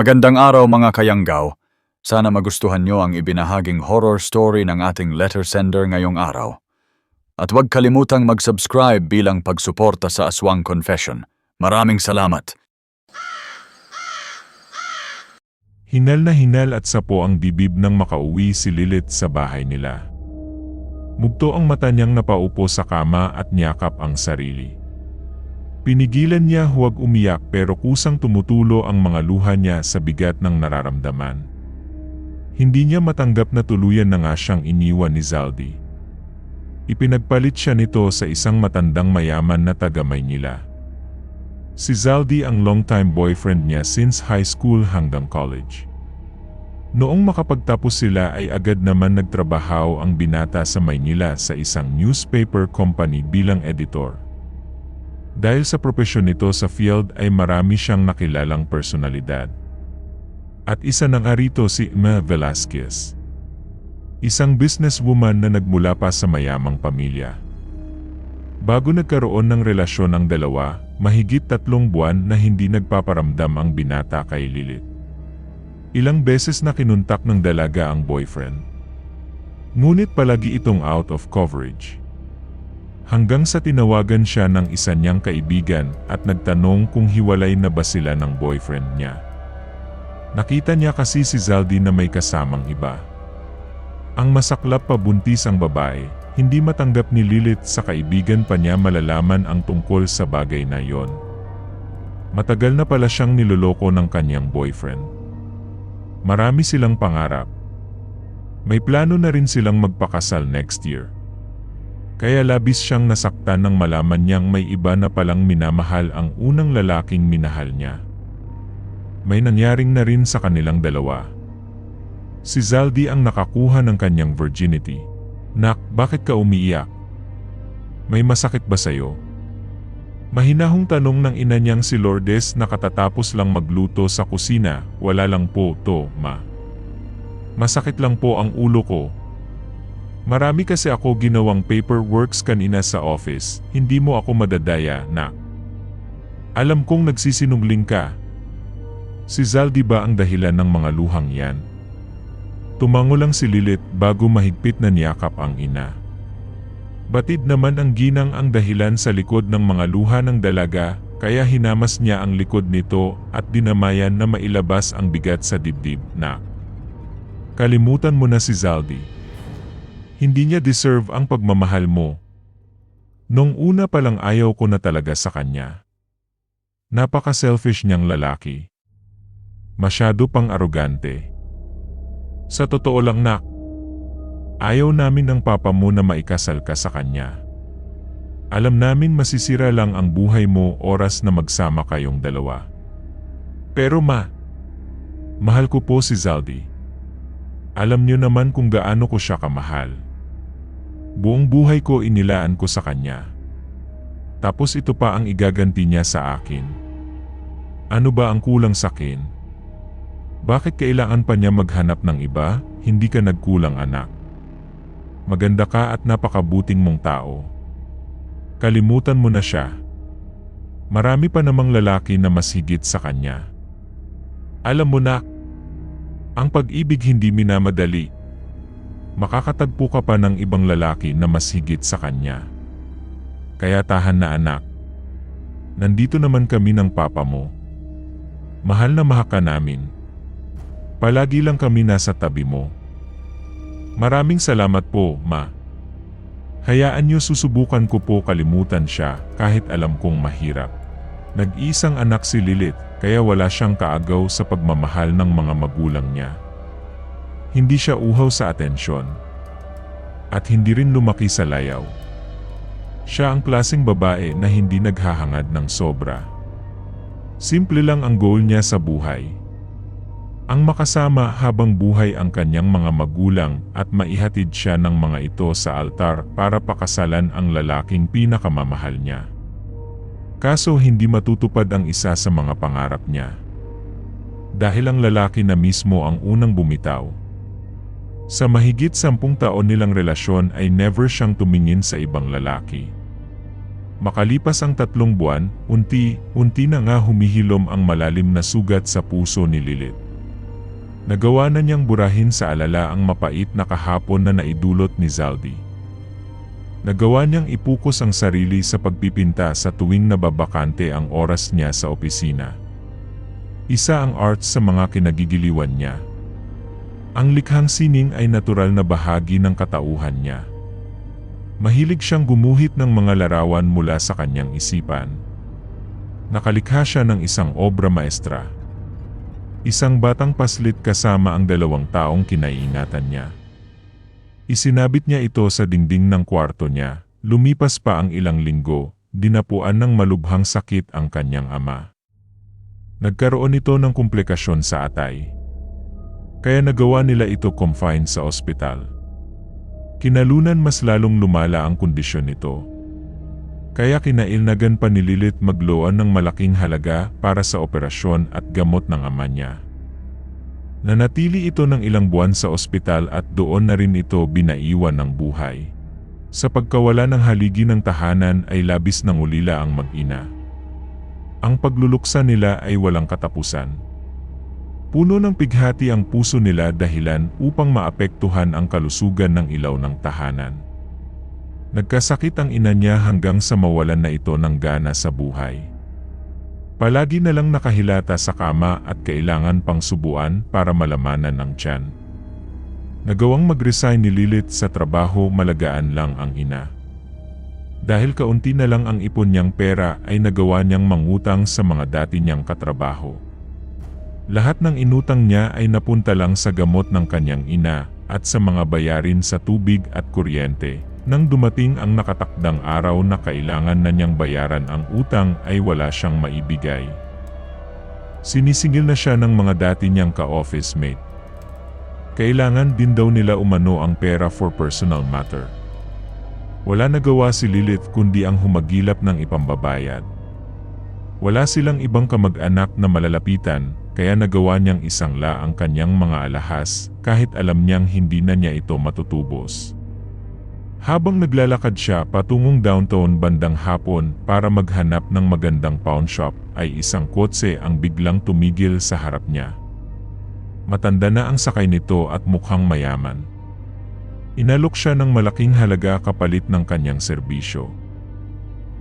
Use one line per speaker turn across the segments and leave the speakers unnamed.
Magandang araw mga kayanggaw. Sana magustuhan nyo ang ibinahaging horror story ng ating letter sender ngayong araw. At huwag kalimutang mag-subscribe bilang pagsuporta sa Aswang Confession. Maraming salamat.
Hinal na hinal at sapo ang bibig nang makauwi si Lilith sa bahay nila. Mugto ang mata niyang napaupo sa kama at niyakap ang sarili. Pinigilan niya huwag umiyak pero kusang tumutulo ang mga luha niya sa bigat ng nararamdaman. Hindi niya matanggap na tuluyan na nga siyang iniwan ni Zaldy. Ipinagpalit siya nito sa isang matandang mayaman na taga Maynila. Si Zaldy ang long-time boyfriend niya since high school hanggang college. Noong makapagtapos sila ay agad naman nagtrabaho ang binata sa Maynila sa isang newspaper company bilang editor. Dahil sa propesyon nito sa field ay marami siyang nakilalang personalidad. At isa nang arito si Emma Velasquez. Isang businesswoman na nagmula pa sa mayamang pamilya. Bago nagkaroon ng relasyon ang dalawa, mahigit 3 buwan na hindi nagpaparamdam ang binata kay Lilith. Ilang beses na kinuntak ng dalaga ang boyfriend. Ngunit palagi itong out of coverage. Hanggang sa tinawagan siya ng isa niyang kaibigan at nagtanong kung hiwalay na ba sila ng boyfriend niya. Nakita niya kasi si Zaldy na may kasamang iba. Ang masaklap pa buntis ang babae, hindi matanggap ni Lilith sa kaibigan pa niya malalaman ang tungkol sa bagay na yon. Matagal na pala siyang niloloko ng kanyang boyfriend. Marami silang pangarap. May plano na rin silang magpakasal next year. Kaya labis siyang nasaktan nang malaman niyang may iba na palang minamahal ang unang lalaking minahal niya. May nangyaring na rin sa kanilang dalawa. Si Zaldy ang nakakuha ng kanyang virginity. Nak, bakit ka umiiyak? May masakit ba sa'yo? Mahinahong tanong ng ina niyang si Lourdes na katatapos lang magluto sa kusina. Wala lang po to, ma. Masakit lang po ang ulo ko. Marami kasi ako ginawang paperworks kanina sa office, hindi mo ako madadaya, nak. Alam kong nagsisinungaling ka. Si Zaldy ba ang dahilan ng mga luhang yan? Tumango lang si Lilith bago mahigpit na niyakap ang ina. Batid naman ang ginang ang dahilan sa likod ng mga luha ng dalaga, kaya hinamas niya ang likod nito at dinamayan na mailabas ang bigat sa dibdib, nak. Kalimutan mo na si Zaldy. Hindi niya deserve ang pagmamahal mo. Nung una pa lang ayaw ko na talaga sa kanya. Napaka-selfish niyang lalaki. Masyado pang arogante. Sa totoo lang, nak, ayaw namin ng papa mo na maikasal ka sa kanya. Alam namin masisira lang ang buhay mo oras na magsama kayong dalawa. Pero ma, mahal ko po si Zaldy. Alam niyo naman kung gaano ko siya kamahal. Buong buhay ko inilaan ko sa kanya. Tapos ito pa ang igaganti niya sa akin. Ano ba ang kulang sa akin? Bakit kailangan pa niya maghanap ng iba? Hindi ka nagkulang, anak. Maganda ka at napakabuting mong tao. Kalimutan mo na siya. Marami pa namang lalaki na mas higit sa kanya. Alam mo na, ang pag-ibig hindi minamadali. Makakatagpo ka pa ng ibang lalaki na mas higit sa kanya. Kaya tahan na, anak. Nandito naman kami ng papa mo. Mahal na mahal ka namin. Palagi lang kami nasa tabi mo. Maraming salamat po, ma. Hayaan niyo susubukan ko po kalimutan siya kahit alam kong mahirap. Nag-isang anak si Lilith kaya wala siyang kaagaw sa pagmamahal ng mga magulang niya. Hindi siya uhaw sa atensyon. At hindi rin lumaki sa layaw. Siya ang klaseng babae na hindi naghahangad ng sobra. Simple lang ang goal niya sa buhay. Ang makasama habang buhay ang kanyang mga magulang at maihatid siya ng mga ito sa altar para pakasalan ang lalaking pinakamamahal niya. Kaso hindi matutupad ang isa sa mga pangarap niya. Dahil ang lalaki na mismo ang unang bumitaw. Sa mahigit 10 taon nilang relasyon ay never siyang tumingin sa ibang lalaki. Makalipas ang 3 buwan, unti-unti na nga humihilom ang malalim na sugat sa puso ni Lilith. Nagawa na niyang burahin sa alala ang mapait na kahapon na naidulot ni Zaldi. Nagawa niyang ipukus ang sarili sa pagpipinta sa tuwing nababakante ang oras niya sa opisina. Isa ang art sa mga kinagigiliwan niya. Ang likhang sining ay natural na bahagi ng katauhan niya. Mahilig siyang gumuhit ng mga larawan mula sa kanyang isipan. Nakalikha siya ng isang obra maestra. Isang batang paslit kasama ang 2 taong kinaiingatan niya. Isinabit niya ito sa dingding ng kwarto niya. Lumipas pa ang ilang linggo, dinapuan ng malubhang sakit ang kanyang ama. Nagkaroon ito ng komplikasyon sa atay. Kaya nagawa nila ito confined sa ospital. Kinalunan mas lalong lumala ang kondisyon nito. Kaya kinailnagan pa ni Lilith magloan ng malaking halaga para sa operasyon at gamot ng ama niya. Nanatili ito ng ilang buwan sa ospital at doon na rin ito binaiwan ng buhay. Sa pagkawala ng haligi ng tahanan ay labis ng ulila ang mag-ina. Ang pagluluksa nila ay walang katapusan. Puno ng pighati ang puso nila dahilan upang maapektuhan ang kalusugan ng ilaw ng tahanan. Nagkasakit ang ina niya hanggang sa mawalan na ito ng gana sa buhay. Palagi na lang nakahilata sa kama at kailangan pang subuan para malamanan ang tiyan. Nagawang mag-resign ni Lilith sa trabaho, malagaan lang ang ina. Dahil kaunti na lang ang ipon niyang pera ay nagawa niyang mangutang sa mga dati niyang katrabaho. Lahat ng inutang niya ay napunta lang sa gamot ng kanyang ina at sa mga bayarin sa tubig at kuryente. Nang dumating ang nakatakdang araw na kailangan na niyang bayaran ang utang ay wala siyang maibigay. Sinisingil na siya ng mga dati niyang ka-office mate. Kailangan din daw nila umano ang pera for personal matter. Wala nagawa si Lilith kundi ang humagilap ng ipambabayad. Wala silang ibang kamag-anak na malalapitan, kaya nagawa niyang isangla ang kanyang mga alahas kahit alam niyang hindi na niya ito matutubos. Habang naglalakad siya patungong downtown bandang hapon para maghanap ng magandang pawn shop, ay isang kotse ang biglang tumigil sa harap niya. Matanda na ang sakay nito at mukhang mayaman. Inalok siya ng malaking halaga kapalit ng kanyang serbisyo.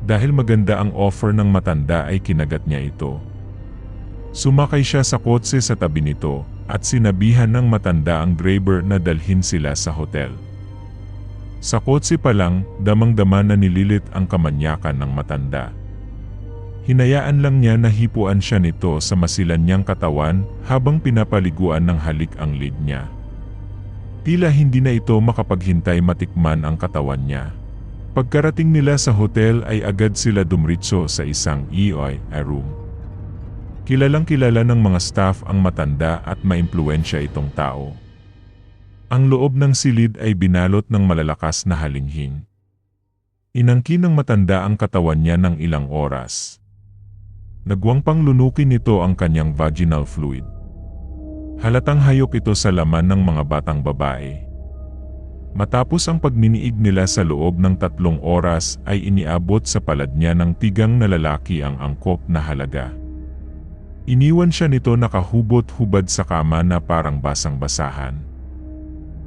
Dahil maganda ang offer ng matanda ay kinagat niya ito. Sumakay siya sa kotse sa tabi nito at sinabihan ng matanda ang driver na dalhin sila sa hotel. Sa kotse pa lang, damang-dama na ni Lilith ang kamanyakan ng matanda. Hinayaan lang niya na hipuan siya nito sa masilan niyang katawan habang pinapaliguan ng halik ang lead niya. Tila hindi na ito makapaghintay matikman ang katawan niya. Pagkarating nila sa hotel ay agad sila dumritso sa isang EOI room. Kilalang kilala ng mga staff ang matanda at maimpluwensya itong tao. Ang loob ng silid ay binalot ng malalakas na halinghing. Inangkin ng matanda ang katawan niya ng ilang oras. Nagwang pang lunukin nito ang kanyang vaginal fluid. Halatang hayop ito sa laman ng mga batang babae. Matapos ang pagminiig nila sa loob ng 3 oras ay iniabot sa palad niya ng tigang na lalaki ang angkop na halaga. Iniwan siya nito nakahubot-hubad sa kama na parang basang-basahan.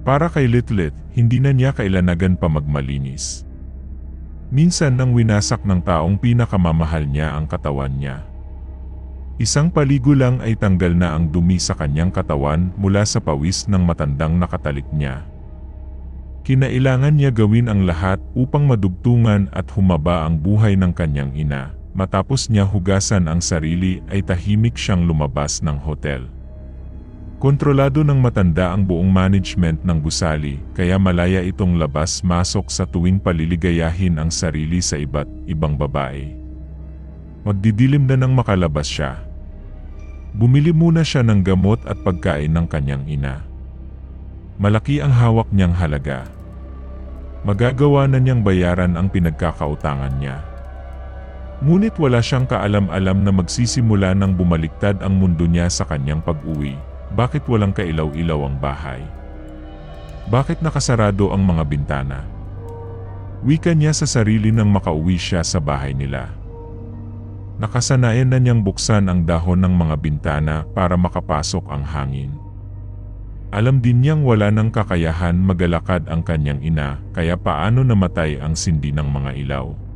Para kay Lilith, hindi na niya kailanagan pa magmalinis. Minsan nang winasak ng taong pinakamamahal niya ang katawan niya. Isang paligo lang ay tanggal na ang dumi sa kanyang katawan mula sa pawis ng matandang nakatalik niya. Kinailangan niya gawin ang lahat upang madugtungan at humaba ang buhay ng kanyang ina. Matapos niya hugasan ang sarili ay tahimik siyang lumabas ng hotel. Kontrolado ng matanda ang buong management ng gusali, kaya malaya itong labas-masok sa tuwing paliligayahin ang sarili sa iba't ibang babae. Magdidilim na nang makalabas siya. Bumili muna siya ng gamot at pagkain ng kanyang ina. Malaki ang hawak niyang halaga. Magagawa na niyang bayaran ang pinagkakautangan niya. Ngunit wala siyang kaalam-alam na magsisimula nang bumaliktad ang mundo niya sa kanyang pag-uwi. Bakit walang kailaw-ilaw ang bahay? Bakit nakasarado ang mga bintana? Wika niya sa sarili nang makauwi siya sa bahay nila. Nakasanayan na niyang buksan ang dahon ng mga bintana para makapasok ang hangin. Alam din niyang wala nang kakayahan magalakad ang kanyang ina, kaya paano namatay ang sindi ng mga ilaw.